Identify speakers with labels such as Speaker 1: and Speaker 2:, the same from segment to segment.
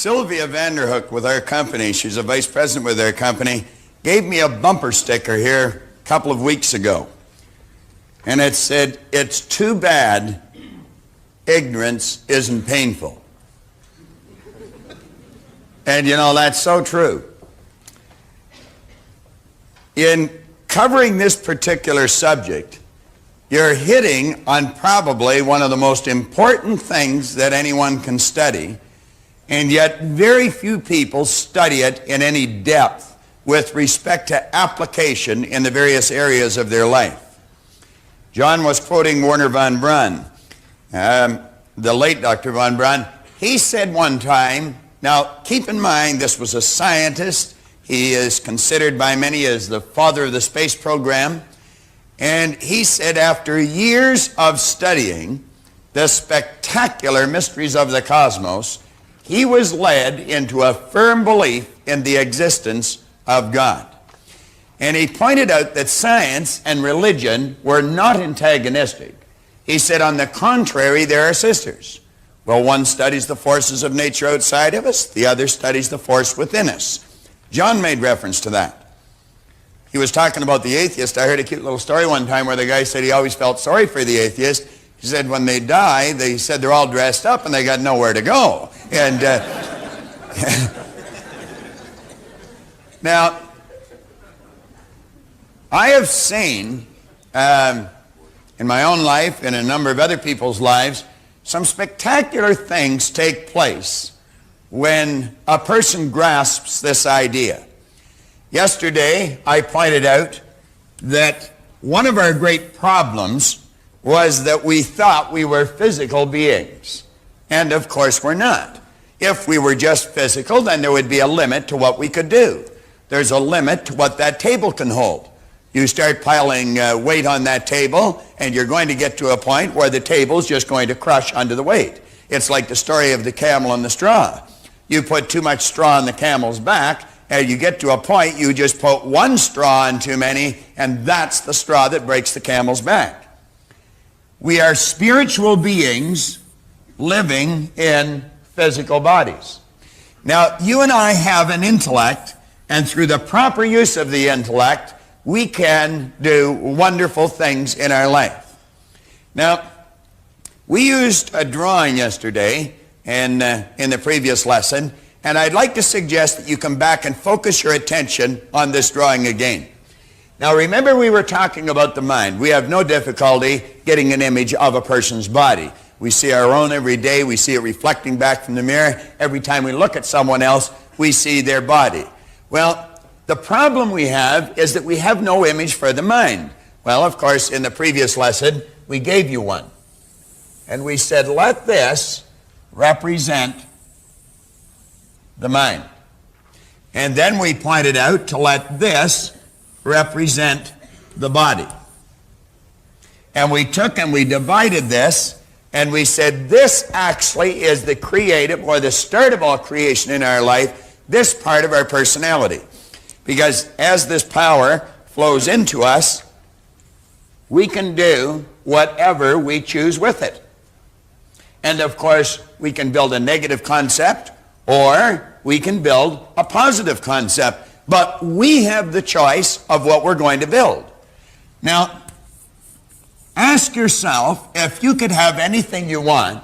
Speaker 1: Sylvia Vanderhook with our company, she's a vice president with our company, gave me a bumper sticker here a couple of weeks ago. And it said, "It's too bad ignorance isn't painful." And you know, that's so true. In covering this particular subject, you're hitting on probably one of the most important things that anyone can study, and yet very few people study it in any depth with respect to application in the various areas of their life. John was quoting Werner von Braun, the late Dr. von Braun. He said one time, now keep in mind this was a scientist, he is considered by many as the father of the space program, and he said after years of studying the spectacular mysteries of the cosmos, he was led into a firm belief in the existence of God. And he pointed out that science and religion were not antagonistic. He said, on the contrary, they are sisters. Well, one studies the forces of nature outside of us, the other studies the force within us. John made reference to that. He was talking about the atheist. I heard a cute little story one time where the guy said he always felt sorry for the atheist. He said when they die, they said they're all dressed up and they got nowhere to go. And now, I have seen in my own life and a number of other people's lives some spectacular things take place when a person grasps this idea. Yesterday, I pointed out that one of our great problems was that we thought we were physical beings. And of course we're not. If we were just physical, then there would be a limit to what we could do. There's a limit to what that table can hold. You start piling weight on that table, and you're going to get to a point where the table's just going to crush under the weight. It's like the story of the camel and the straw. You put too much straw on the camel's back, and you get to a point you just put one straw on too many, and that's the straw that breaks the camel's back. We are spiritual beings living in physical bodies. Now, you and I have an intellect, and through the proper use of the intellect, we can do wonderful things in our life. Now, we used a drawing yesterday in the previous lesson, and I'd like to suggest that you come back and focus your attention on this drawing again. Now, remember we were talking about the mind. We have no difficulty getting an image of a person's body. We see our own every day. We see it reflecting back from the mirror. Every time we look at someone else, we see their body. Well, the problem we have is that we have no image for the mind. Well, of course, in the previous lesson, we gave you one. And we said, let this represent the mind. And then we pointed out to let this represent the body. And we took and we divided this, and we said this actually is the creative or the start of all creation in our life, this part of our personality. Because as this power flows into us, we can do whatever we choose with it. And of course, we can build a negative concept or we can build a positive concept. But we have the choice of what we're going to build. Now, ask yourself if you could have anything you want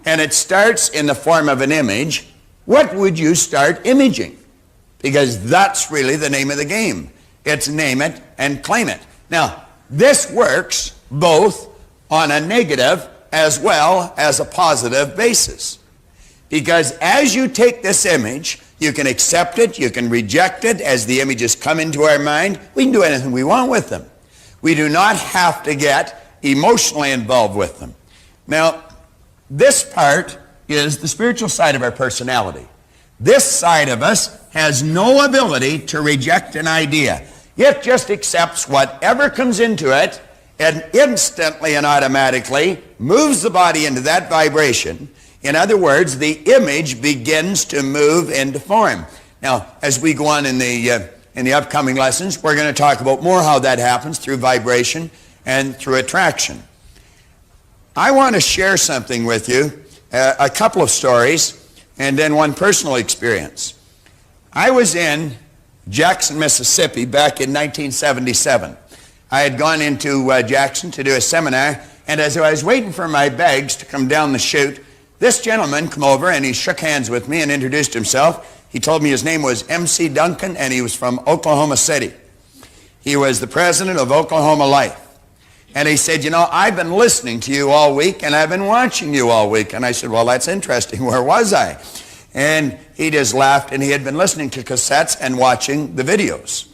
Speaker 1: and it starts in the form of an image, what would you start imaging? Because that's really the name of the game. It's name it and claim it. Now, this works both on a negative as well as a positive basis. Because as you take this image, you can accept it, you can reject it as the images come into our mind. We can do anything we want with them. We do not have to get emotionally involved with them. Now, this part is the spiritual side of our personality. This side of us has no ability to reject an idea. It just accepts whatever comes into it and instantly and automatically moves the body into that vibration. In other words, the image begins to move into form. Now, as we go on in the upcoming lessons, we're going to talk about more how that happens through vibration and through attraction. I want to share something with you, a couple of stories and then one personal experience. I was in Jackson, Mississippi back in 1977. I had gone into Jackson to do a seminar, and as I was waiting for my bags to come down the chute, this gentleman came over and he shook hands with me and introduced himself. He told me his name was M.C. Duncan and he was from Oklahoma City. He was the president of Oklahoma Life. And he said, you know, I've been listening to you all week and I've been watching you all week. And I said, well, that's interesting. Where was I? And he just laughed, and he had been listening to cassettes and watching the videos.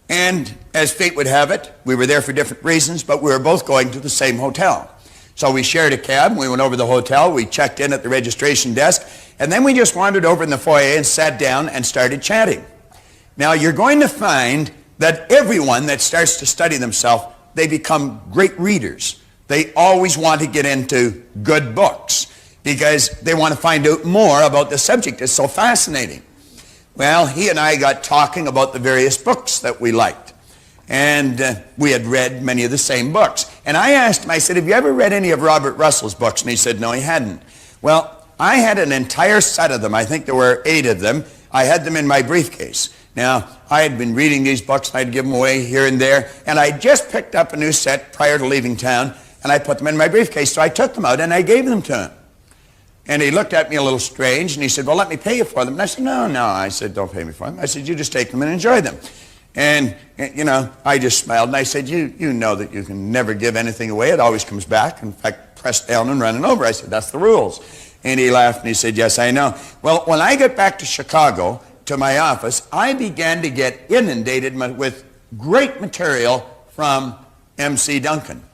Speaker 1: And as fate would have it, we were there for different reasons, but we were both going to the same hotel. So we shared a cab, we went over to the hotel, we checked in at the registration desk, and then we just wandered over in the foyer and sat down and started chatting. Now you're going to find that everyone that starts to study themselves, they become great readers. They always want to get into good books because they want to find out more about the subject. It's so fascinating. Well, he and I got talking about the various books that we liked. And we had read many of the same books. And I asked him, I said, have you ever read any of Robert Russell's books? And he said, no, he hadn't. Well, I had an entire set of them. I think there were 8 of them. I had them in my briefcase. Now, I had been reading these books, and I'd give them away here and there. And I just picked up a new set prior to leaving town, and I put them in my briefcase. So I took them out, and I gave them to him. And he looked at me a little strange, and he said, well, let me pay you for them. And I said, no. I said, don't pay me for them. I said, you just take them and enjoy them. And, you know, I just smiled, and I said, you know that you can never give anything away. It always comes back. In fact, pressed down and running over. I said, that's the rules. And he laughed, and he said, yes, I know. Well, when I got back to Chicago, to my office, I began to get inundated with great material from M.C. Duncan.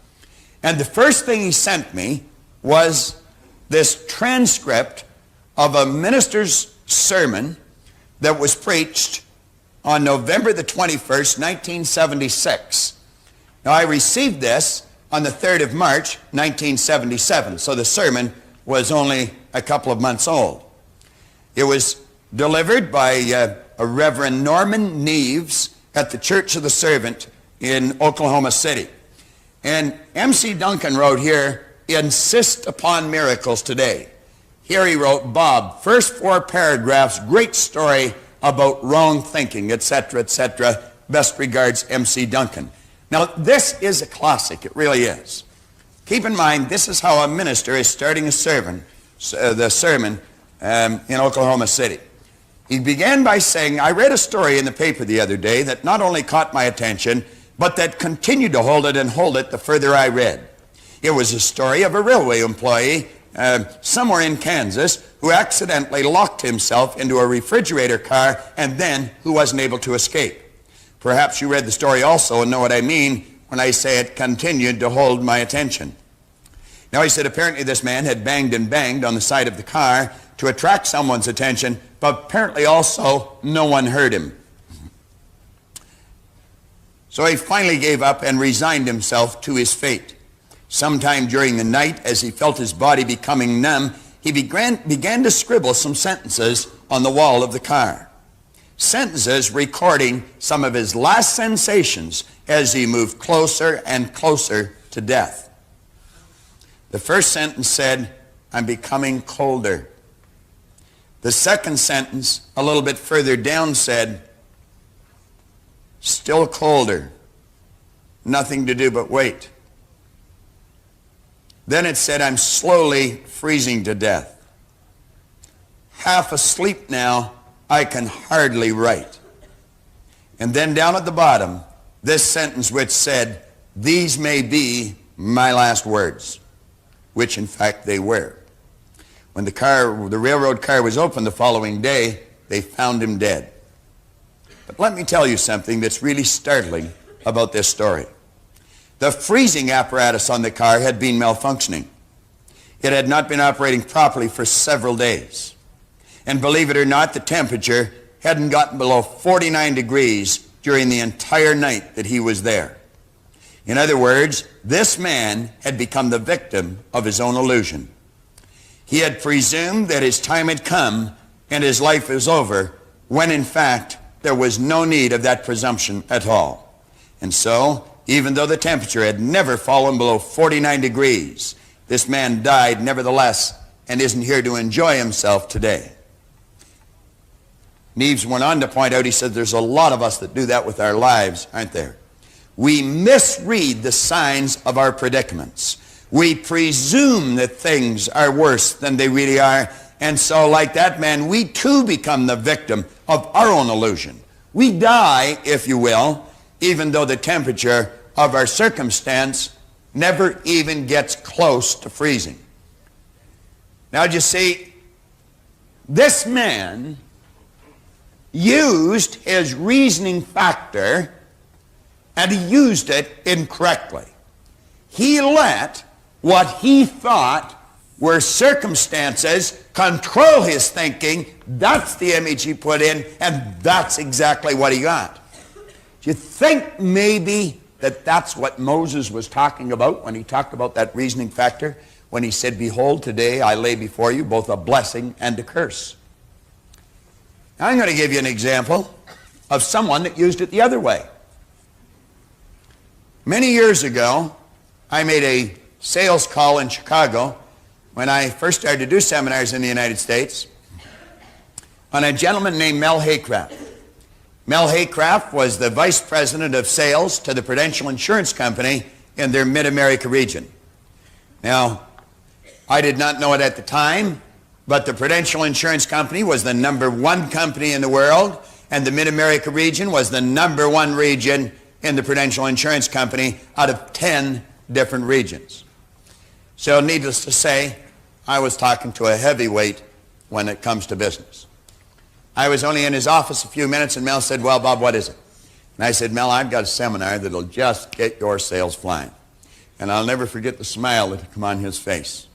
Speaker 1: And the first thing he sent me was this transcript of a minister's sermon that was preached on November the 21st, 1976. Now, I received this on the 3rd of March, 1977, so the sermon was only a couple of months old. It was delivered by a Reverend Norman Neves at the Church of the Servant in Oklahoma City. And M.C. Duncan wrote here, insist upon miracles today. Here he wrote, Bob, first 4 paragraphs, great story about wrong thinking, etc., etc. Best regards, M.C. Duncan. Now, this is a classic. It really is. Keep in mind, this is how a minister is starting the sermon in Oklahoma City. He began by saying, I read a story in the paper the other day that not only caught my attention, but that continued to hold it and hold it the further I read. It was a story of a railway employee somewhere in Kansas who accidentally locked himself into a refrigerator car and then who wasn't able to escape. Perhaps you read the story also and know what I mean when I say it continued to hold my attention. Now, he said apparently this man had banged and banged on the side of the car to attract someone's attention, but apparently also no one heard him. So he finally gave up and resigned himself to his fate. Sometime during the night, as he felt his body becoming numb, he began to scribble some sentences on the wall of the car. Sentences recording some of his last sensations as he moved closer and closer to death. The first sentence said, I'm becoming colder. The second sentence, a little bit further down, said, still colder. Nothing to do but wait. Then it said, I'm slowly freezing to death. Half asleep now, I can hardly write. And then down at the bottom, this sentence which said, these may be my last words, which in fact they were. When the railroad car was opened the following day, they found him dead. But let me tell you something that's really startling about this story. The freezing apparatus on the car had been malfunctioning. It had not been operating properly for several days. And believe it or not, the temperature hadn't gotten below 49 degrees during the entire night that he was there. In other words, this man had become the victim of his own illusion. He had presumed that his time had come and his life was over, when in fact there was no need of that presumption at all. And so, even though the temperature had never fallen below 49 degrees, this man died nevertheless and isn't here to enjoy himself today. Neves went on to point out, he said, there's a lot of us that do that with our lives, aren't there? We misread the signs of our predicaments. We presume that things are worse than they really are. And so, like that man, we too become the victim of our own illusion. We die, if you will, even though the temperature of our circumstance never even gets close to freezing. Now, you see, this man used his reasoning factor, and he used it incorrectly. He let what he thought were circumstances control his thinking. That's the image he put in, and that's exactly what he got. Do you think maybe that that's what Moses was talking about when he talked about that reasoning factor? When he said, behold, today I lay before you both a blessing and a curse. Now, I'm going to give you an example of someone that used it the other way. Many years ago, I made a sales call in Chicago when I first started to do seminars in the United States on a gentleman named Mel Haycraft. Mel Haycraft was the vice president of sales to the Prudential Insurance Company in their Mid-America region. Now, I did not know it at the time, but the Prudential Insurance Company was the #1 company in the world, and the Mid-America region was the #1 region in the Prudential Insurance Company out of 10 different regions. So needless to say, I was talking to a heavyweight when it comes to business. I was only in his office a few minutes, and Mel said, well, Bob, what is it? And I said, Mel, I've got a seminar that'll just get your sales flying. And I'll never forget the smile that had come on his face.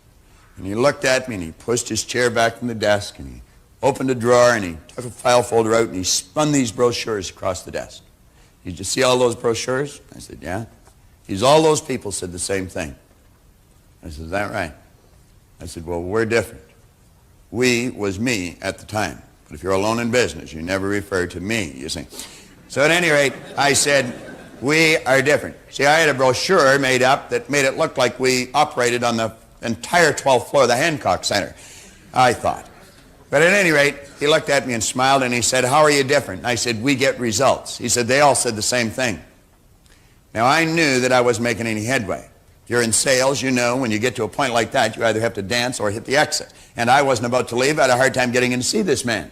Speaker 1: And he looked at me, and he pushed his chair back from the desk, and he opened a drawer, and he took a file folder out, and he spun these brochures across the desk. Did you see all those brochures? I said, yeah. He said, all those people said the same thing. I said, is that right? I said, well, we're different. We was me at the time. But if you're alone in business, you never refer to me, you see. So at any rate, I said, we are different. See, I had a brochure made up that made it look like we operated on the entire 12th floor of the Hancock Center, I thought. But at any rate, he looked at me and smiled, and he said, how are you different? And I said, we get results. He said, they all said the same thing. Now, I knew that I wasn't making any headway. If you're in sales, you know when you get to a point like that, you either have to dance or hit the exit. And I wasn't about to leave. I had a hard time getting in to see this man.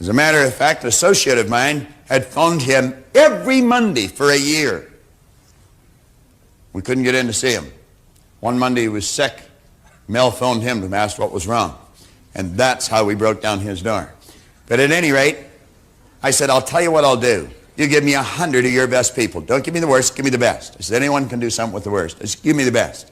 Speaker 1: As a matter of fact, an associate of mine had phoned him every Monday for a year. We couldn't get in to see him. One Monday he was sick. Mel phoned him to ask what was wrong. And that's how we broke down his door. But at any rate, I said, I'll tell you what I'll do. You give me 100 of your best people. Don't give me the worst, give me the best. I said, anyone can do something with the worst. Just give me the best.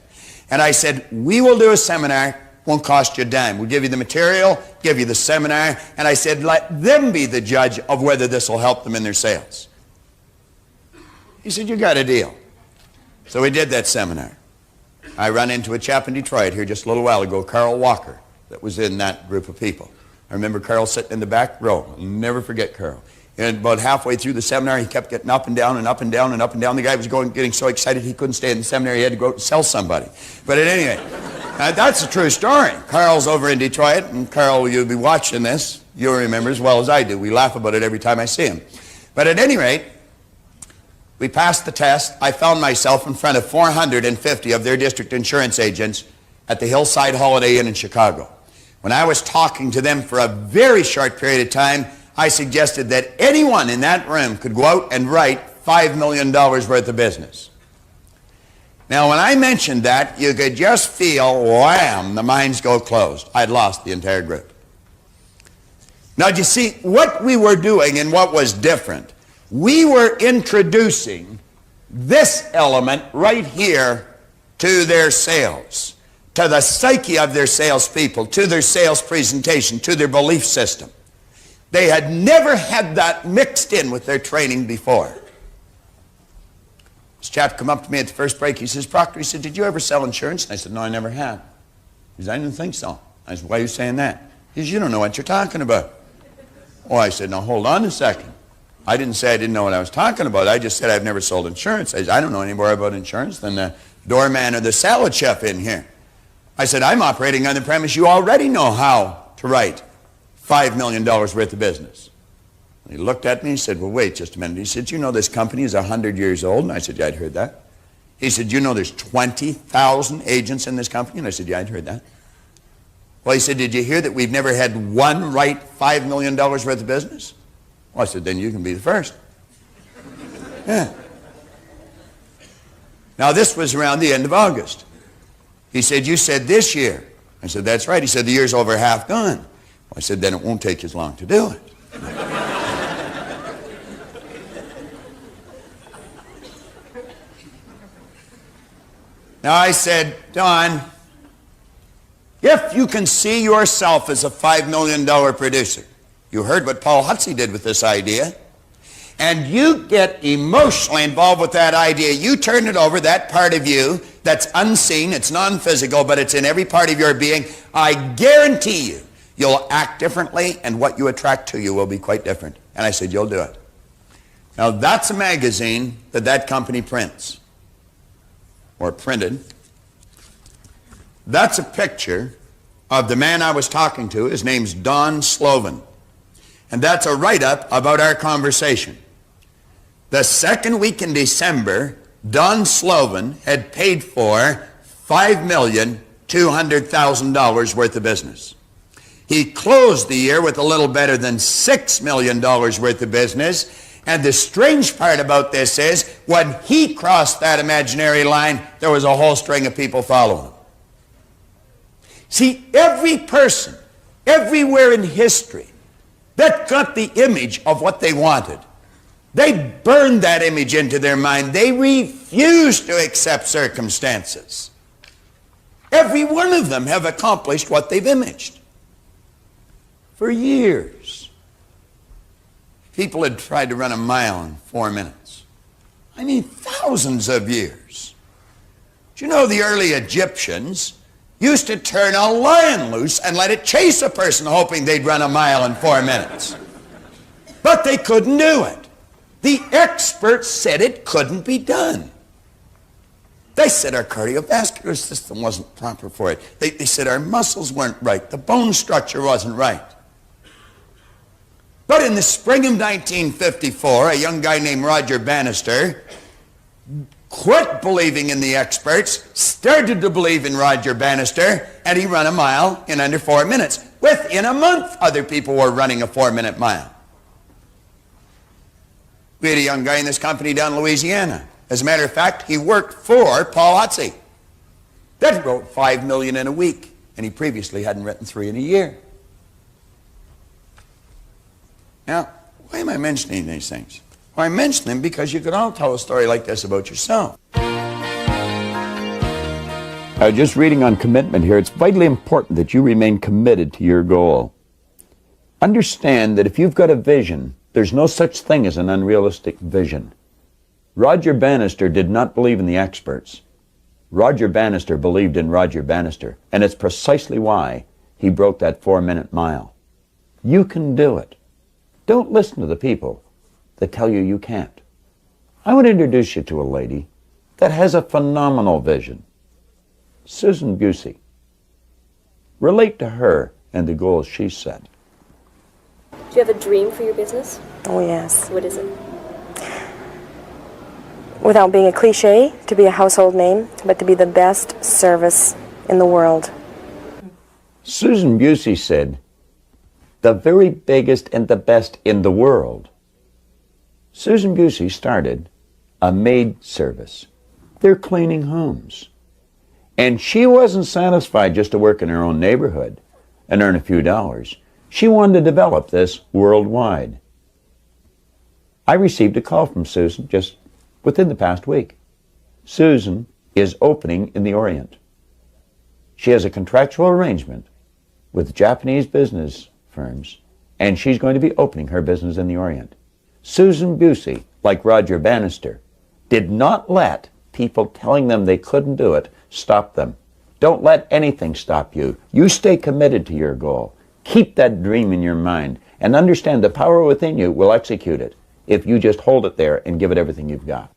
Speaker 1: And I said, we will do a seminar, won't cost you a dime. We'll give you the material, give you the seminar, and I said, let them be the judge of whether this will help them in their sales. He said, you got a deal. So we did that seminar. I ran into a chap in Detroit here just a little while ago, Carl Walker, that was in that group of people. I remember Carl sitting in the back row. I'll never forget Carl. And about halfway through the seminar, he kept getting up and down and up and down and up and down. The guy was getting so excited he couldn't stay in the seminar. He had to go out and sell somebody. But at any rate, that's a true story. Carl's over in Detroit, and Carl, you'll be watching this. You'll remember as well as I do. We laugh about it every time I see him. But at any rate, we passed the test. I found myself in front of 450 of their district insurance agents at the Hillside Holiday Inn in Chicago. When I was talking to them for a very short period of time, I suggested that anyone in that room could go out and write $5 million worth of business. Now, when I mentioned that, you could just feel, wham, the minds go closed. I'd lost the entire group. Now, you see, what we were doing and what was different, we were introducing this element right here to their sales, to the psyche of their salespeople, to their sales presentation, to their belief system. They had never had that mixed in with their training before. This chap come up to me at the first break. He says, Proctor, he said, did you ever sell insurance? And I said, no, I never have. He said, I didn't think so. I said, why are you saying that? He said, you don't know what you're talking about. Oh, I said, now hold on a second. I didn't say I didn't know what I was talking about. I just said I've never sold insurance. I said, I don't know any more about insurance than the doorman or the salad chef in here. I said, I'm operating on the premise you already know how to write $5 million worth of business. And he looked at me and said, well, wait just a minute. He said, you know this company is 100 years old? And I said, yeah, I'd heard that. He said, you know there's 20,000 agents in this company? And I said, yeah, I'd heard that. Well, he said, did you hear that we've never had one write $5 million worth of business? Well, I said, then you can be the first. Yeah. Now, this was around the end of August. He said, you said this year. I said, that's right. He said, the year's over half gone. Well, I said, then it won't take as long to do it. Now, I said, Don, if you can see yourself as a $5 million producer, you heard what Paul Hutsey did with this idea, and you get emotionally involved with that idea, you turn it over, that part of you that's unseen, it's non-physical, but it's in every part of your being, I guarantee you, you'll act differently, and what you attract to you will be quite different. And I said, you'll do it. Now, that's a magazine that company prints, or printed. That's a picture of the man I was talking to. His name's Don Slovan. And that's a write-up about our conversation. The second week in December, Don Slovan had paid for $5,200,000 worth of business. He closed the year with a little better than $6 million worth of business. And the strange part about this is, when he crossed that imaginary line, there was a whole string of people following him. See, every person, everywhere in history, that got the image of what they wanted, they burned that image into their mind. They refused to accept circumstances. Every one of them have accomplished what they've imaged. For years, people had tried to run a mile in 4 minutes. I mean, thousands of years. Do you know the early Egyptians used to turn a lion loose and let it chase a person hoping they'd run a mile in 4 minutes? But they couldn't do it. The experts said it couldn't be done. They said our cardiovascular system wasn't proper for it. They said our muscles weren't right. The bone structure wasn't right. But in the spring of 1954, a young guy named Roger Bannister quit believing in the experts, started to believe in Roger Bannister, and he ran a mile in under 4 minutes. Within a month, other people were running a 4-minute mile. We had a young guy in this company down in Louisiana. As a matter of fact, he worked for Paul Hutsey. That wrote $5 million in a week, and he previously hadn't written 3 in a year. Now, why am I mentioning these things? Well, I mention them because you could all tell a story like this about yourself. Just reading on commitment here, it's vitally important that you remain committed to your goal. Understand that if you've got a vision, there's no such thing as an unrealistic vision. Roger Bannister did not believe in the experts. Roger Bannister believed in Roger Bannister, and it's precisely why he broke that 4-minute mile. You can do it. Don't listen to the people that tell you you can't. I want to introduce you to a lady that has a phenomenal vision. Susan Busey. Relate to her and the goals she set.
Speaker 2: Do you have a dream for your business?
Speaker 3: Oh, yes.
Speaker 2: What is it?
Speaker 3: Without being a cliche, to be a household name, but to be the best service in the world.
Speaker 1: Susan Busey said, the very biggest and the best in the world. Susan Busey started a maid service. They're cleaning homes. And she wasn't satisfied just to work in her own neighborhood and earn a few dollars. She wanted to develop this worldwide. I received a call from Susan just within the past week. Susan is opening in the Orient. She has a contractual arrangement with Japanese business firms, and she's going to be opening her business in the Orient. Susan Busey, like Roger Bannister, did not let people telling them they couldn't do it stop them. Don't let anything stop you. You stay committed to your goal. Keep that dream in your mind, and understand the power within you will execute it if you just hold it there and give it everything you've got.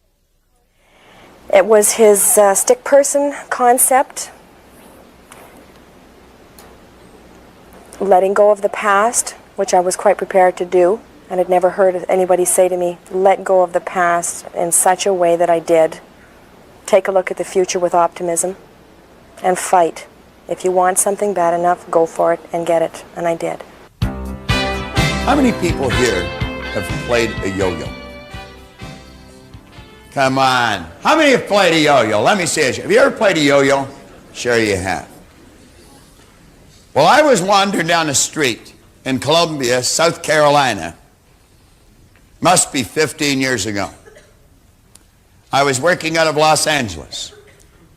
Speaker 3: It was his stick person concept letting go of the past, which I was quite prepared to do, and I'd never heard anybody say to me, let go of the past in such a way that I did. Take a look at the future with optimism and fight. If you want something bad enough, go for it and get it, and I did.
Speaker 1: How many people here have played a yo-yo? Come on. How many have played a yo-yo? Let me see it. Have you ever played a yo-yo? Sure you have. Well, I was wandering down the street in Columbia, South Carolina. Must be 15 years ago. I was working out of Los Angeles.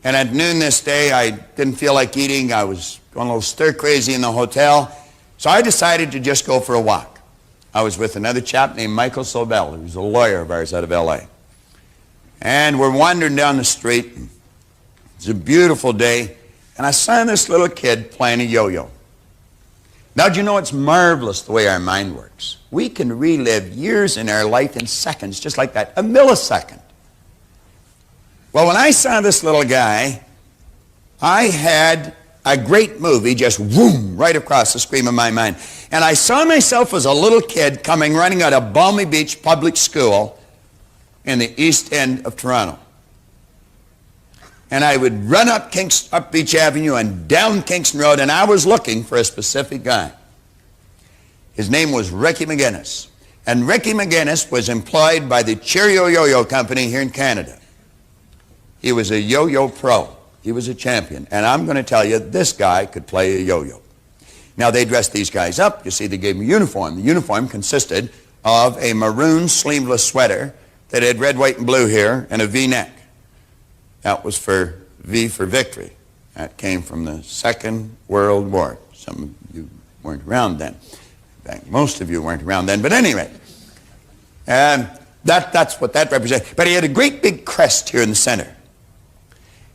Speaker 1: And at noon this day, I didn't feel like eating. I was going a little stir-crazy in the hotel. So I decided to just go for a walk. I was with another chap named Michael Sobel, who's a lawyer of ours out of L.A. And we're wandering down the street. It's a beautiful day. And I saw this little kid playing a yo-yo. Now, do you know it's marvelous the way our mind works? We can relive years in our life in seconds, just like that, a millisecond. Well, when I saw this little guy, I had a great movie just whoom right across the screen of my mind. And I saw myself as a little kid coming running out of Balmy Beach Public School in the east end of Toronto. And I would run up Beach Avenue and down Kingston Road, and I was looking for a specific guy. His name was Ricky McGinnis. And Ricky McGinnis was employed by the Cheerio Yo-Yo Company here in Canada. He was a yo-yo pro. He was a champion. And I'm going to tell you, this guy could play a yo-yo. Now, they dressed these guys up. You see, they gave them a uniform. The uniform consisted of a maroon sleeveless sweater that had red, white, and blue here and a V-neck. That was for V for victory. That came from the Second World War. Some of you weren't around then. In fact, most of you weren't around then. But anyway, that's what that represented. But he had a great big crest here in the center.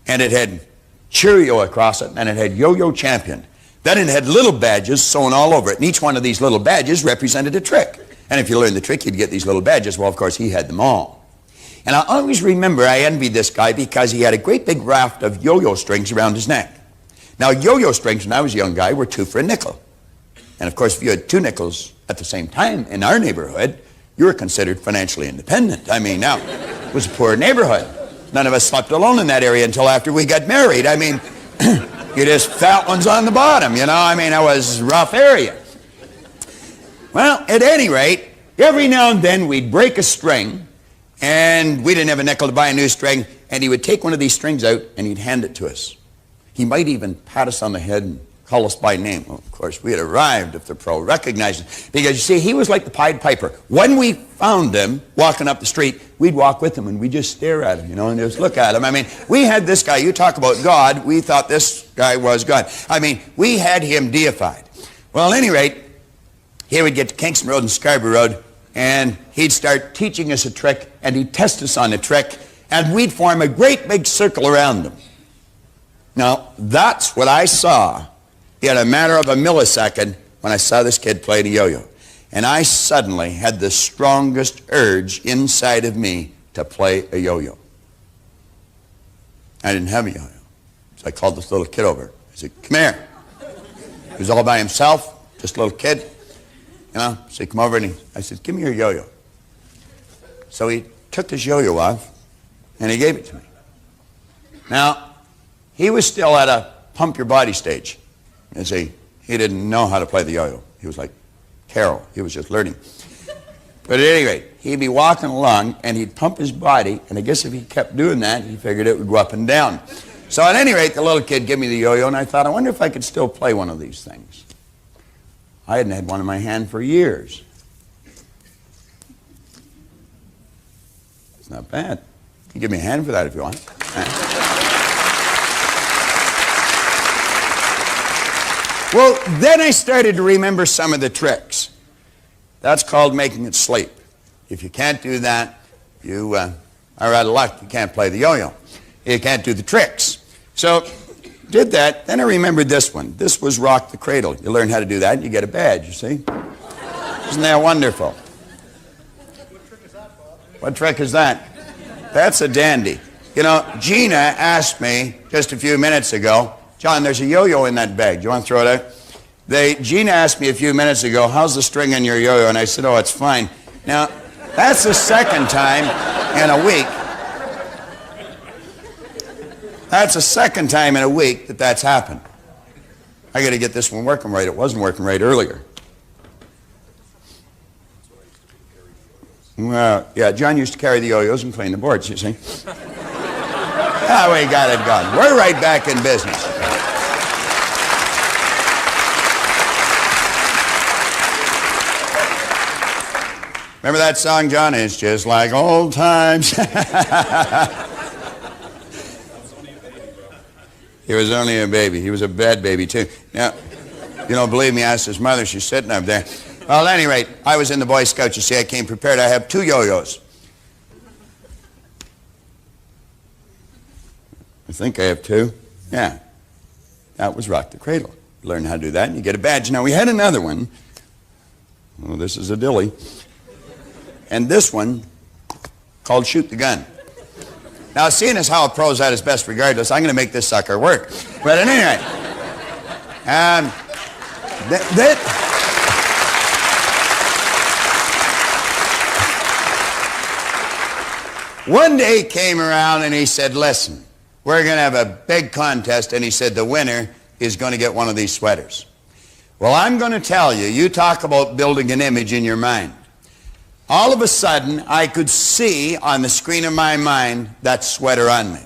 Speaker 1: And it had Cheerio across it, and it had Yo-Yo Champion. Then it had little badges sewn all over it, and each one of these little badges represented a trick. And if you learned the trick, you'd get these little badges. Well, of course, he had them all. And I always remember I envied this guy because he had a great big raft of yo-yo strings around his neck. Now, yo-yo strings, when I was a young guy, were 2 for a nickel. And of course, if you had 2 nickels at the same time in our neighborhood, you were considered financially independent. I mean, now, it was a poor neighborhood. None of us slept alone in that area until after we got married. I mean, you just fat ones on the bottom, you know. I mean, it was a rough area. Well, at any rate, every now and then we'd break a string, and we didn't have a nickel to buy a new string, and he would take one of these strings out and he'd hand it to us. He might even pat us on the head and call us by name. Well, of course, we had arrived if the pro recognized him. Because you see, he was like the Pied Piper. When we found him walking up the street, we'd walk with him and we'd just stare at him, you know, and just look at him. I mean, we had this guy, you talk about God, we thought this guy was God. I mean, we had him deified. Well, at any rate, he would get to Kingston Road and Scarborough Road, and he'd start teaching us a trick, and he'd test us on the trick, and we'd form a great big circle around him. Now, that's what I saw in a matter of a millisecond when I saw this kid playing a yo-yo. And I suddenly had the strongest urge inside of me to play a yo-yo. I didn't have a yo-yo. So I called this little kid over. I said, come here. He was all by himself, just a little kid. You know, so he come over and I said, give me your yo-yo. So he took his yo-yo off and he gave it to me. Now, he was still at a pump your body stage. You see, he didn't know how to play the yo-yo. He was like Carol. He was just learning. But at any rate, he'd be walking along and he'd pump his body, and I guess if he kept doing that, he figured it would go up and down. So at any rate, the little kid gave me the yo-yo, and I thought, I wonder if I could still play one of these things. I hadn't had one in my hand for years. It's not bad. You can give me a hand for that if you want. Well, then I started to remember some of the tricks. That's called making it sleep. If you can't do that, you are out of luck. You can't play the yo-yo. You can't do the tricks. So, did that. Then I remembered this one. This was rock the cradle. You learn how to do that and you get a badge, you see. Isn't that wonderful?
Speaker 4: What trick is that, Bob?
Speaker 1: What trick is that? That's a dandy. You know, Gina asked me just a few minutes ago, John, there's a yo-yo in that bag. Do you want to throw it out? Gene asked me a few minutes ago, how's the string in your yo-yo? And I said, oh, it's fine. Now, that's the second time in a week. That's the second time in a week that that's happened. I got to get this one working right. It wasn't working right earlier. Well, yeah, John used to carry the yo-yos and clean the boards, you see. Ah, we got it gone. We're right back in business. Remember that song, John? It's just like old times. He was only a baby. He was a bad baby, too. Now, you don't believe me, ask his mother. She's sitting up there. Well, at any rate, I was in the Boy Scouts. You see, I came prepared. I have 2 yo-yos. I think I have 2. Yeah. That was Rock the Cradle. Learn how to do that, and you get a badge. Now, we had another one. Oh, this is a dilly. And this one called Shoot the Gun. Now, seeing as how a pro's at his best regardless, I'm going to make this sucker work. But at any rate, one day he came around and he said, listen, we're going to have a big contest, and he said the winner is going to get one of these sweaters. Well, I'm going to tell you, you talk about building an image in your mind. All of a sudden, I could see on the screen of my mind that sweater on me.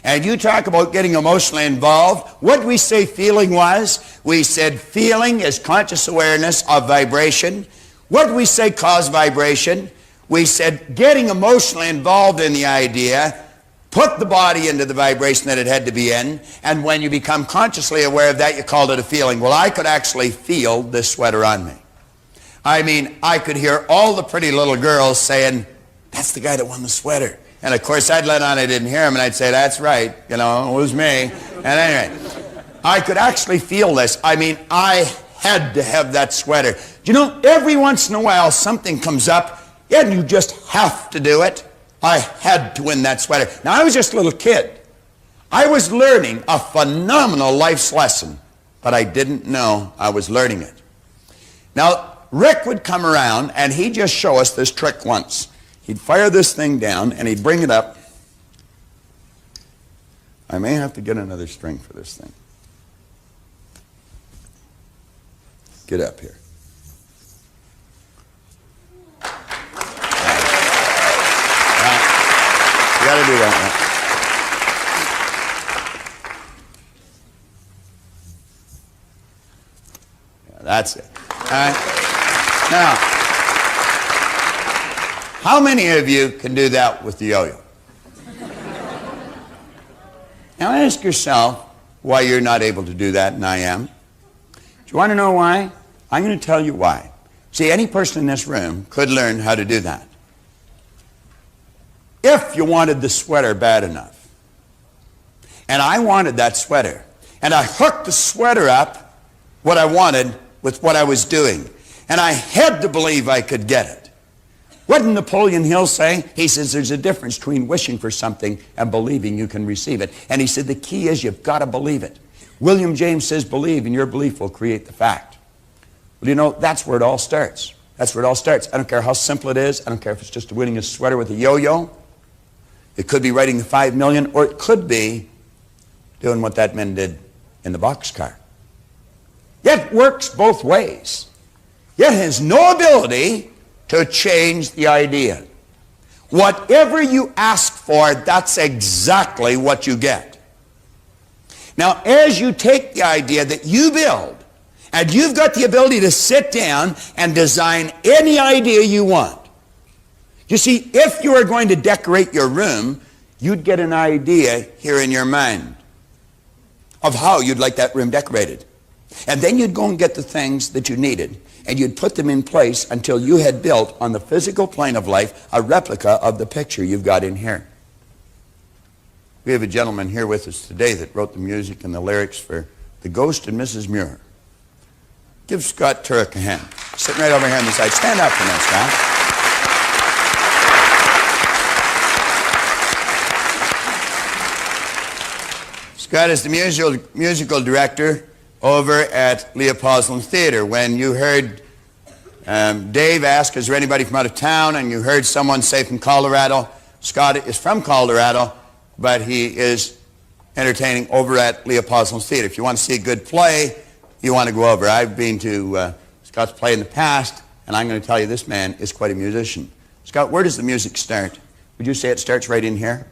Speaker 1: And you talk about getting emotionally involved. What we say feeling was, we said feeling is conscious awareness of vibration. What we say cause vibration, we said getting emotionally involved in the idea, put the body into the vibration that it had to be in, and when you become consciously aware of that, you called it a feeling. Well, I could actually feel this sweater on me. I mean, I could hear all the pretty little girls saying, that's the guy that won the sweater. And of course, I'd let on I didn't hear him, and I'd say, that's right, you know, it was me. And anyway, I could actually feel this. I mean, I had to have that sweater. Do you know, every once in a while, something comes up, and you just have to do it. I had to win that sweater. Now, I was just a little kid. I was learning a phenomenal life's lesson, but I didn't know I was learning it. Now, Rick would come around, and he'd just show us this trick once. He'd fire this thing down, and he'd bring it up. I may have to get another string for this thing. Get up here. You got to do that. Yeah, that's it. All right. Now, how many of you can do that with the yo-yo? Now ask yourself why you're not able to do that, and I am. Do you want to know why? I'm going to tell you why. See, any person in this room could learn how to do that. If you wanted the sweater bad enough, and I wanted that sweater, and I hooked the sweater up, what I wanted, with what I was doing, and I had to believe I could get it. What did Napoleon Hill say? He says there's a difference between wishing for something and believing you can receive it. And he said the key is you've got to believe it. William James says believe, and your belief will create the fact. Well, you know, that's where it all starts. That's where it all starts. I don't care how simple it is. I don't care if it's just winning a sweater with a yo-yo. It could be writing the 5 million, or it could be doing what that man did in the boxcar. Yet works both ways. Yet has no ability to change the idea. Whatever you ask for, that's exactly what you get. Now, as you take the idea that you build, and you've got the ability to sit down and design any idea you want. You see, if you are going to decorate your room, you'd get an idea here in your mind of how you'd like that room decorated. And then you'd go and get the things that you needed, and you'd put them in place until you had built on the physical plane of life a replica of the picture you've got in here. We have a gentleman here with us today that wrote the music and the lyrics for The Ghost and Mrs. Muir. Give Scott Turek a hand. Sitting right over here on the side. Stand up for me, Scott. Scott is the musical director over at Leopoldson Theater when you heard Dave ask, is there anybody from out of town? And you heard someone say from Colorado. Scott is from Colorado, but he is entertaining over at Leopoldson Theater. If you want to see a good play, you want to go over. I've been to Scott's play in the past, and I'm going to tell you this man is quite a musician. Scott, where does the music start? Would you say it starts right in here?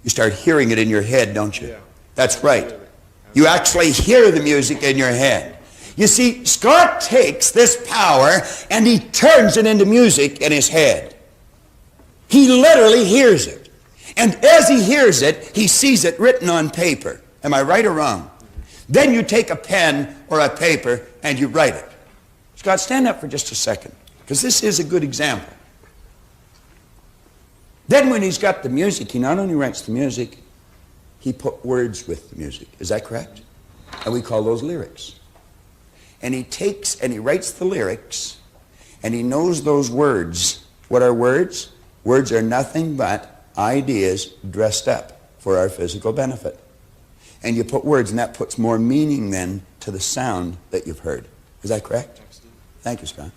Speaker 1: You start hearing it in your head, don't you? Yeah. That's right. You actually hear the music in your head. You see, Scott takes this power and he turns it into music in his head. He literally hears it. And as he hears it, he sees it written on paper. Am I right or wrong? Then you take a pen or a paper and you write it. Scott, stand up for just a second, because this is a good example. Then when he's got the music, he not only writes the music, he put words with the music. Is that correct? And we call those lyrics. And he takes and he writes the lyrics, and he knows those words. What are words? Words are nothing but ideas dressed up for our physical benefit. And you put words, and that puts more meaning then to the sound that you've heard. Is that correct? Thank you, Scott.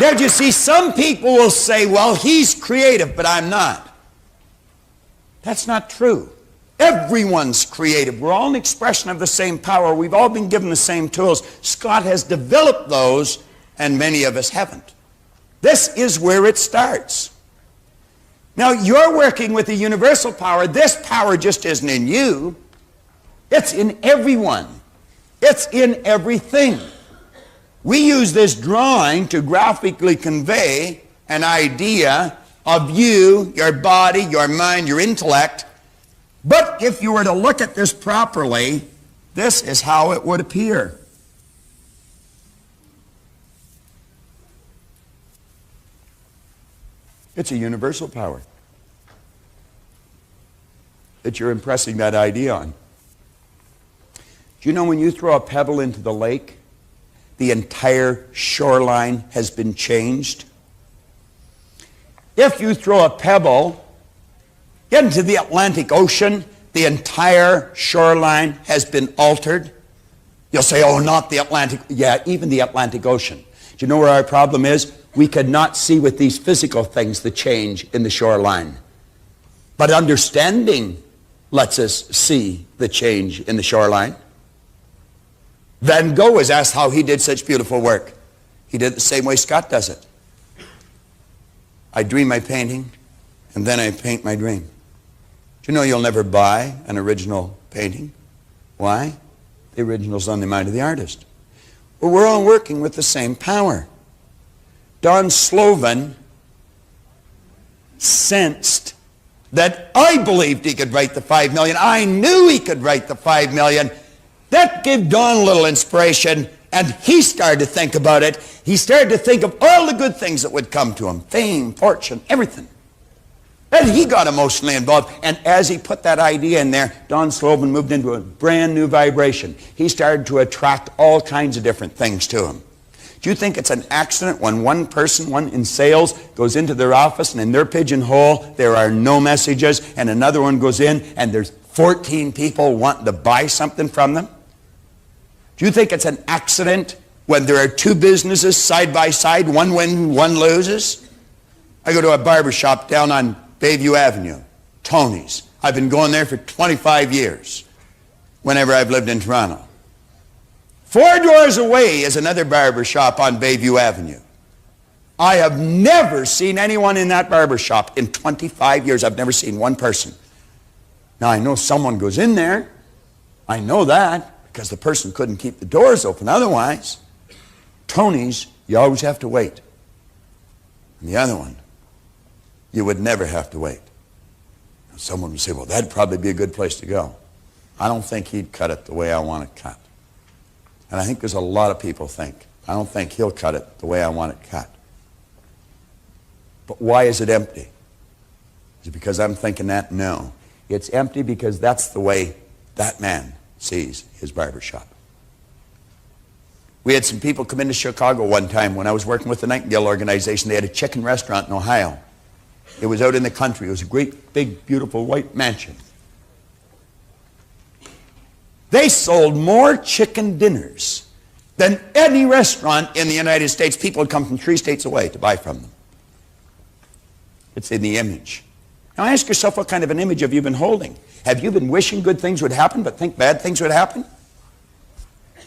Speaker 1: Now, you see, some people will say, well, he's creative, but I'm not. That's not true. Everyone's creative. We're all an expression of the same power. We've all been given the same tools. Scott has developed those, and many of us haven't. This is where it starts. Now, you're working with a universal power. This power just isn't in you. It's in everyone. It's in everything. We use this drawing to graphically convey an idea of you, your body, your mind, your intellect. But if you were to look at this properly, this is how it would appear. It's a universal power that you're impressing that idea on. Do you know when you throw a pebble into the lake, the entire shoreline has been changed? If you throw a pebble into the Atlantic Ocean, the entire shoreline has been altered. You'll say, oh, not the Atlantic. Yeah, even the Atlantic Ocean. Do you know where our problem is? We could not see with these physical things the change in the shoreline. But understanding lets us see the change in the shoreline. Van Gogh was asked how he did such beautiful work. He did it the same way Scott does it. I dream my painting, and then I paint my dream. Do you know you'll never buy an original painting? Why? The original's on the mind of the artist. Well, we're all working with the same power. Don Slovan sensed that I believed he could write the 5 million. I knew he could write the 5 million. That gave Don a little inspiration, and he started to think about it. He started to think of all the good things that would come to him. Fame, fortune, everything. And he got emotionally involved. And as he put that idea in there, Don Slovan moved into a brand new vibration. He started to attract all kinds of different things to him. Do you think it's an accident when one person, one in sales, goes into their office and in their pigeonhole there are no messages, and another one goes in and there's 14 people wanting to buy something from them? Do you think it's an accident when there are two businesses side by side, one wins, one loses? I go to a barber shop down on Bayview Avenue, Tony's. I've been going there for 25 years, whenever I've lived in Toronto. 4 doors away is another barber shop on Bayview Avenue. I have never seen anyone in that barber shop in 25 years. I've never seen one person. Now, I know someone goes in there. I know that because the person couldn't keep the doors open otherwise. Tony's, you always have to wait. And the other one, you would never have to wait. Someone would say, well, that'd probably be a good place to go. I don't think he'd cut it the way I want it cut. And I think there's a lot of people think, I don't think he'll cut it the way I want it cut. But why is it empty? Is it because I'm thinking that? No. It's empty because that's the way that man sees his barber shop. We had some people come into Chicago one time when I was working with the Nightingale organization. They had a chicken restaurant in Ohio. It was out in the country. It was a great, big, beautiful white mansion. They sold more chicken dinners than any restaurant in the United States. People would come from 3 states away to buy from them. It's in the image. Now ask yourself, what kind of an image have you been holding? Have you been wishing good things would happen but think bad things would happen?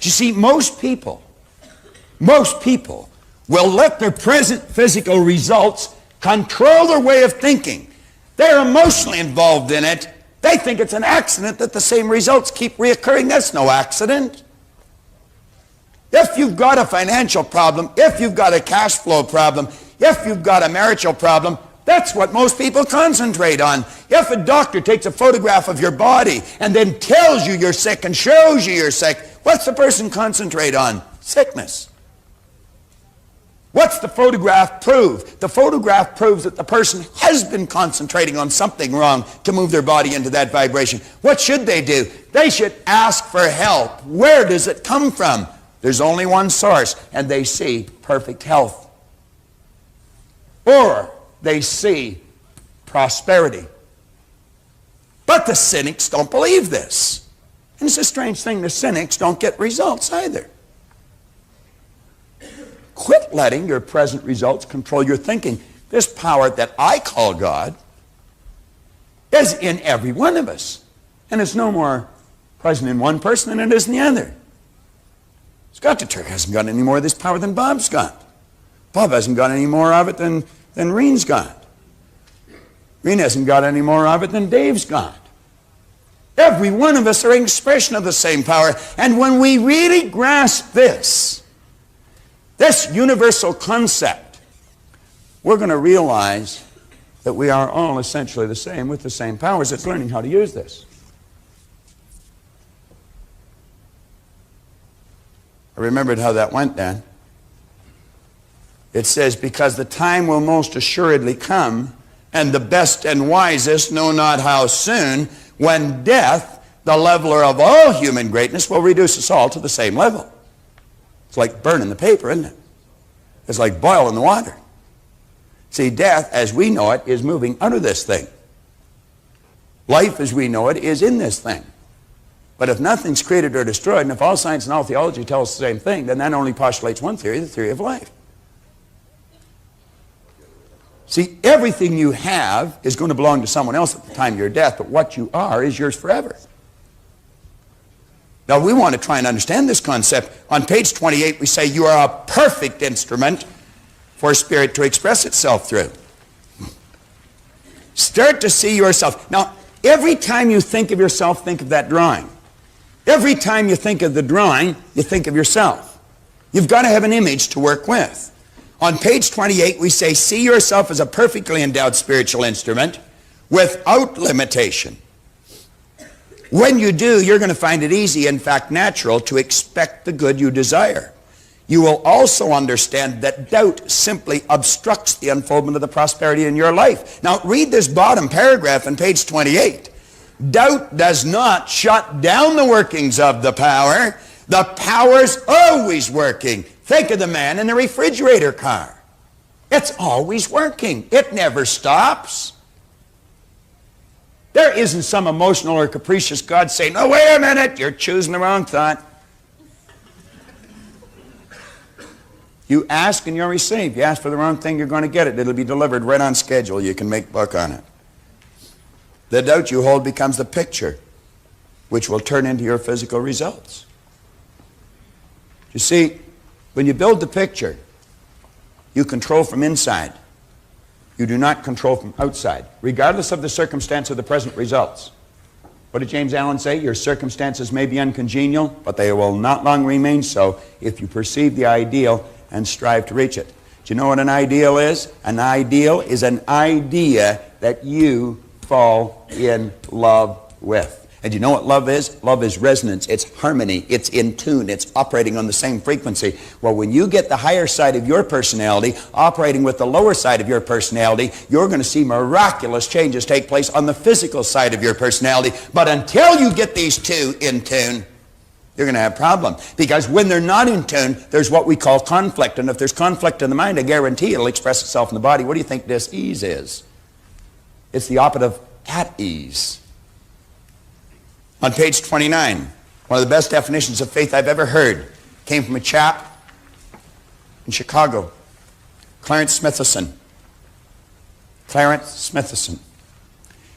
Speaker 1: You see, most people will let their present physical results control their way of thinking. They're emotionally involved in it. They think it's an accident that the same results keep reoccurring. That's no accident. If you've got a financial problem, if you've got a cash flow problem, if you've got a marital problem, that's what most people concentrate on. If a doctor takes a photograph of your body and then tells you you're sick and shows you you're sick, what's the person concentrate on? Sickness. What's the photograph prove? The photograph proves that the person has been concentrating on something wrong to move their body into that vibration. What should they do? They should ask for help. Where does it come from? There's only one source, and they see perfect health. Or they see prosperity. But the cynics don't believe this. And it's a strange thing, the cynics don't get results either. Quit letting your present results control your thinking. This power that I call God is in every one of us. And it's no more present in one person than it is in the other. Scott the Turk hasn't got any more of this power than Bob's got. Bob hasn't got any more of it than Reen's got. Reen hasn't got any more of it than Dave's got. Every one of us are an expression of the same power. And when we really grasp this universal concept, we're going to realize that we are all essentially the same with the same powers. It's learning how to use this. I remembered how that went, Dan. It says, because the time will most assuredly come, and the best and wisest know not how soon, when death, the leveler of all human greatness, will reduce us all to the same level. It's like burning the paper, isn't it? It's like boiling the water. See, death, as we know it, is moving out of this thing. Life, as we know it, is in this thing. But if nothing's created or destroyed, and if all science and all theology tell us the same thing, then that only postulates one theory, the theory of life. See, everything you have is going to belong to someone else at the time of your death, but what you are is yours forever. Now, we want to try and understand this concept. On page 28, we say you are a perfect instrument for spirit to express itself through. Start to see yourself. Now, every time you think of yourself, think of that drawing. Every time you think of the drawing, you think of yourself. You've got to have an image to work with. On page 28, we say, see yourself as a perfectly endowed spiritual instrument without limitation. When you do, you're going to find it easy, in fact natural, to expect the good you desire. You will also understand that doubt simply obstructs the unfoldment of the prosperity in your life. Now, read this bottom paragraph on page 28. Doubt does not shut down the workings of the power. The power's always working. Think of the man in the refrigerator car. It's always working. It never stops. There isn't some emotional or capricious God saying, oh, wait a minute, you're choosing the wrong thought. You ask and you'll receive. You ask for the wrong thing, you're going to get it. It'll be delivered right on schedule. You can make buck on it. The doubt you hold becomes the picture, which will turn into your physical results. You see, when you build the picture, you control from inside. You do not control from outside, regardless of the circumstance of the present results. What did James Allen say? Your circumstances may be uncongenial, but they will not long remain so if you perceive the ideal and strive to reach it. Do you know what an ideal is? An ideal is an idea that you fall in love with. And you know what love is? Love is resonance. It's harmony. It's in tune. It's operating on the same frequency. Well, when you get the higher side of your personality operating with the lower side of your personality, you're going to see miraculous changes take place on the physical side of your personality. But until you get these two in tune, you're going to have a problem. Because when they're not in tune, there's what we call conflict. And if there's conflict in the mind, I guarantee it'll express itself in the body. What do you think dis-ease is? It's the opposite of at ease. On page 29, one of the best definitions of faith I've ever heard came from a chap in Chicago, Clarence Smithson. Clarence Smithson.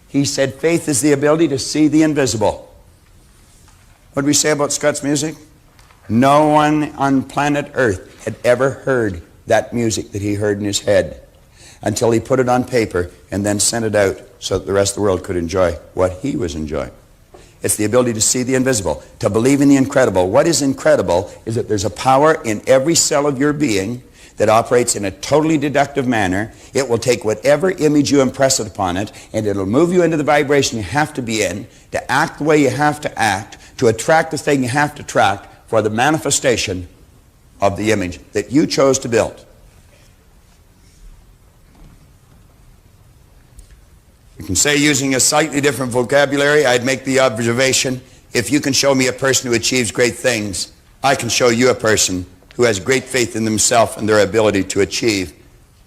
Speaker 1: He said, faith is the ability to see the invisible. What did we say about Scott's music? No one on planet Earth had ever heard that music that he heard in his head until he put it on paper and then sent it out so that the rest of the world could enjoy what he was enjoying. It's the ability to see the invisible, to believe in the incredible. What is incredible is that there's a power in every cell of your being that operates in a totally deductive manner. It will take whatever image you impress it upon it, and it'll move you into the vibration you have to be in, to act the way you have to act, to attract the thing you have to attract for the manifestation of the image that you chose to build. You can say, using a slightly different vocabulary, I'd make the observation, if you can show me a person who achieves great things, I can show you a person who has great faith in themselves and their ability to achieve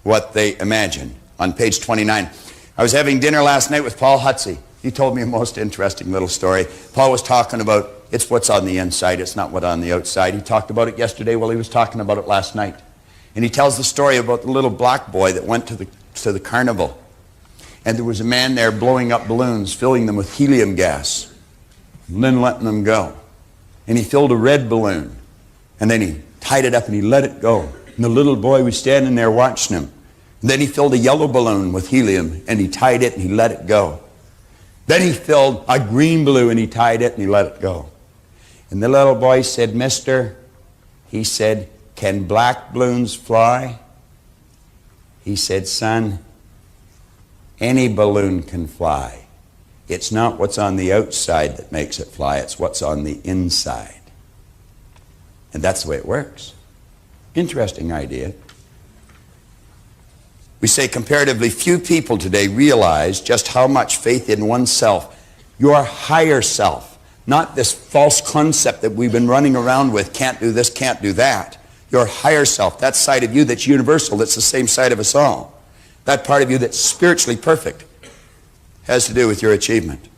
Speaker 1: what they imagine. On page 29, I was having dinner last night with Paul Hutsey. He told me a most interesting little story. Paul was talking about, it's what's on the inside, it's not what's on the outside. He talked about it yesterday while he was talking about it last night. And he tells the story about the little black boy that went to the carnival. And there was a man there blowing up balloons, filling them with helium gas, and then letting them go. And he filled a red balloon, and then he tied it up and he let it go. And the little boy was standing there watching him. And then he filled a yellow balloon with helium, and he tied it and he let it go. Then he filled a green balloon and he tied it and he let it go. And the little boy said, Mister, he said, can black balloons fly? He said, son, any balloon can fly. It's not what's on the outside that makes it fly, it's what's on the inside. And that's the way it works. Interesting idea. We say comparatively few people today realize just how much faith in oneself, your higher self, not this false concept that we've been running around with, can't do this, can't do that. Your higher self, that side of you that's universal, that's the same side of us all. That part of you that's spiritually perfect has to do with your achievement.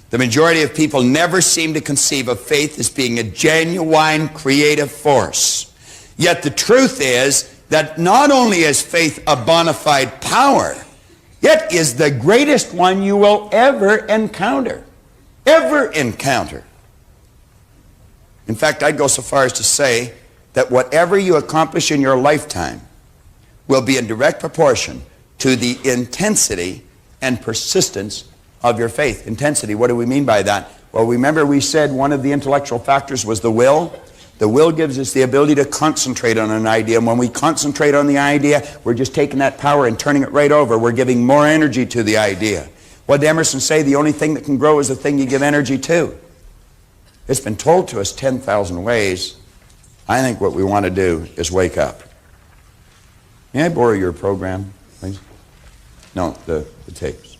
Speaker 1: The majority of people never seem to conceive of faith as being a genuine creative force. Yet the truth is that not only is faith a bona fide power, it is the greatest one you will ever encounter. Ever encounter. In fact, I'd go so far as to say that whatever you accomplish in your lifetime will be in direct proportion to the intensity and persistence of your faith. Intensity, what do we mean by that? Well, remember we said one of the intellectual factors was the will. The will gives us the ability to concentrate on an idea. And when we concentrate on the idea, we're just taking that power and turning it right over. We're giving more energy to the idea. What did Emerson say? The only thing that can grow is the thing you give energy to. It's been told to us 10,000 ways. I think what we want to do is wake up. May I borrow your program, please? No, the tapes.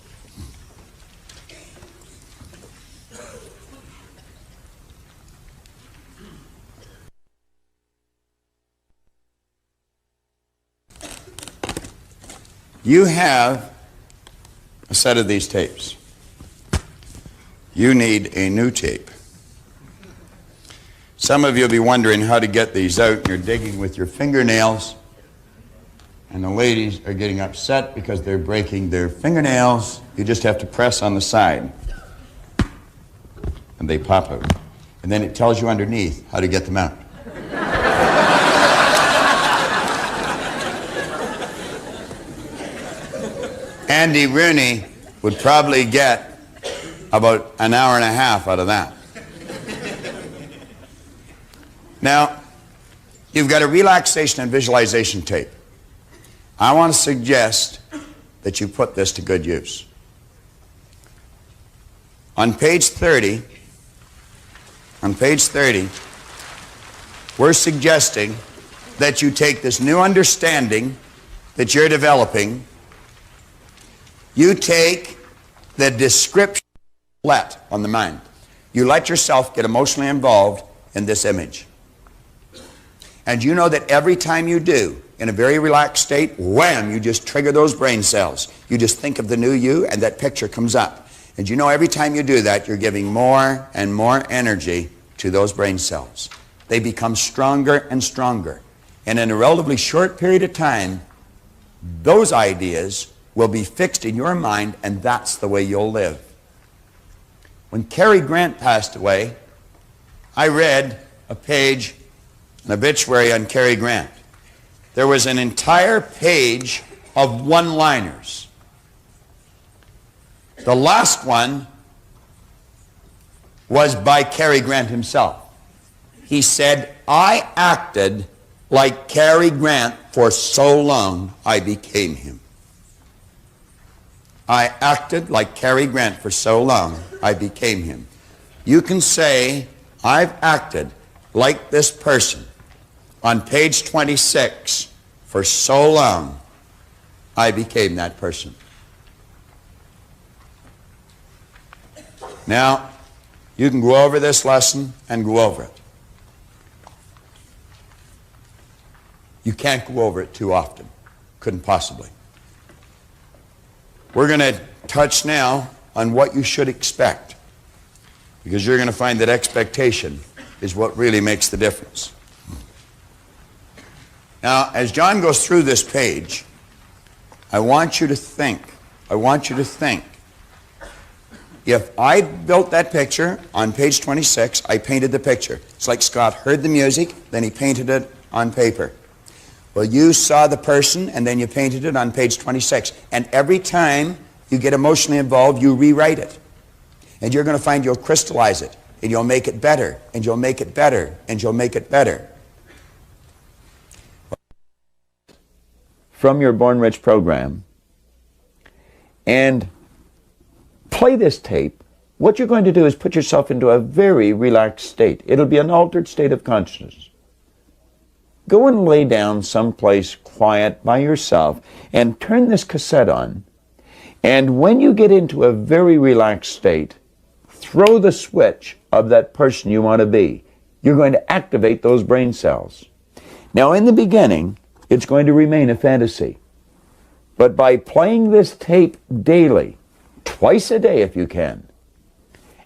Speaker 1: You have a set of these tapes. You need a new tape. Some of you will be wondering how to get these out. You're digging with your fingernails. And the ladies are getting upset because they're breaking their fingernails. You just have to press on the side. And they pop out. And then it tells you underneath how to get them out. Andy Rooney would probably get about an hour and a half out of that. Now, you've got a relaxation and visualization tape. I want to suggest that you put this to good use. On page 30, we're suggesting that you take this new understanding that you're developing. You take the description let on the mind. You let yourself get emotionally involved in this image. And you know that every time you do, in a very relaxed state, wham, you just trigger those brain cells. You just think of the new you, and that picture comes up. And you know every time you do that, you're giving more and more energy to those brain cells. They become stronger and stronger. And in a relatively short period of time, those ideas will be fixed in your mind, and that's the way you'll live. When Cary Grant passed away, I read a page, an obituary on Cary Grant. There was an entire page of one-liners. The last one was by Cary Grant himself. He said, "I acted like Cary Grant for so long I became him." I acted like Cary Grant for so long I became him. You can say, "I've acted like this person on page 26 for so long I became that person." Now, you can go over this lesson and go over it. You can't go over it too often. Couldn't possibly. We're going to touch now on what you should expect, because you're going to find that expectation is what really makes the difference. Now, as John goes through this page, I want you to think. If I built that picture on page 26, I painted the picture. It's like Scott heard the music, then he painted it on paper. Well, you saw the person, and then you painted it on page 26. And every time you get emotionally involved, you rewrite it. And you're going to find you'll crystallize it, and you'll make it better, and you'll make it better, and you'll make it better.
Speaker 5: From your Born Rich program, and play this tape. What you're going to do is put yourself into a very relaxed state. It'll be an altered state of consciousness. Go and lay down someplace quiet by yourself and turn this cassette on. And when you get into a very relaxed state, throw the switch of that person you want to be. You're going to activate those brain cells. Now, in the beginning, it's going to remain a fantasy. But by playing this tape daily, twice a day if you can,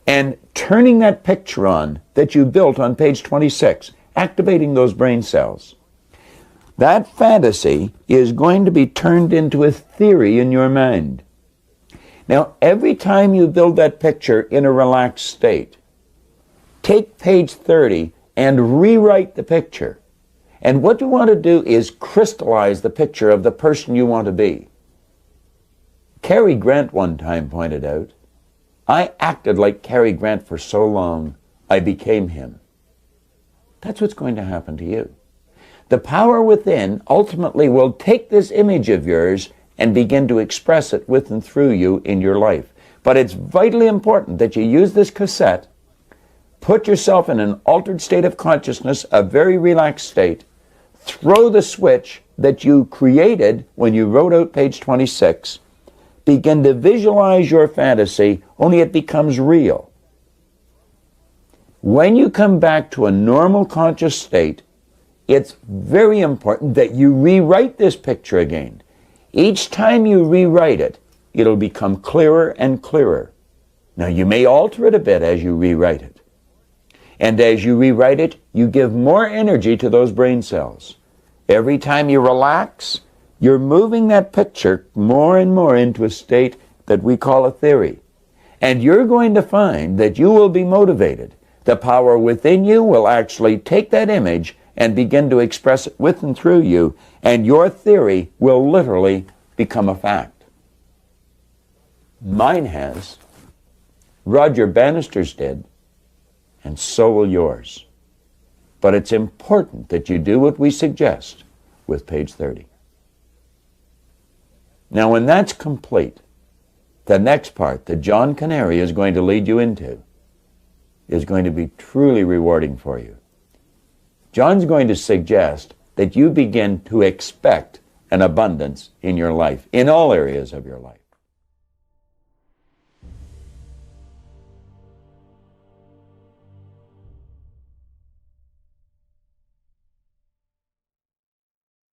Speaker 5: and turning that picture on that you built on page 26, activating those brain cells, that fantasy is going to be turned into a theory in your mind. Now, every time you build that picture in a relaxed state, take page 30 and rewrite the picture. And what you want to do is crystallize the picture of the person you want to be. Cary Grant one time pointed out, "I acted like Cary Grant for so long, I became him." That's what's going to happen to you. The power within ultimately will take this image of yours and begin to express it with and through you in your life. But it's vitally important that you use this cassette, put yourself in an altered state of consciousness, a very relaxed state, throw the switch that you created when you wrote out page 26, begin to visualize your fantasy, only it becomes real. When you come back to a normal conscious state, it's very important that you rewrite this picture again. Each time you rewrite it, it'll become clearer and clearer. Now, you may alter it a bit as you rewrite it. And as you rewrite it, you give more energy to those brain cells. Every time you relax, you're moving that picture more and more into a state that we call a theory. And you're going to find that you will be motivated. The power within you will actually take that image and begin to express it with and through you, and your theory will literally become a fact. Mine has, Roger Bannister's did, and so will yours. But it's important that you do what we suggest with page 30. Now, when that's complete, the next part that John Canary is going to lead you into is going to be truly rewarding for you. John's going to suggest that you begin to expect an abundance in your life, in all areas of your life.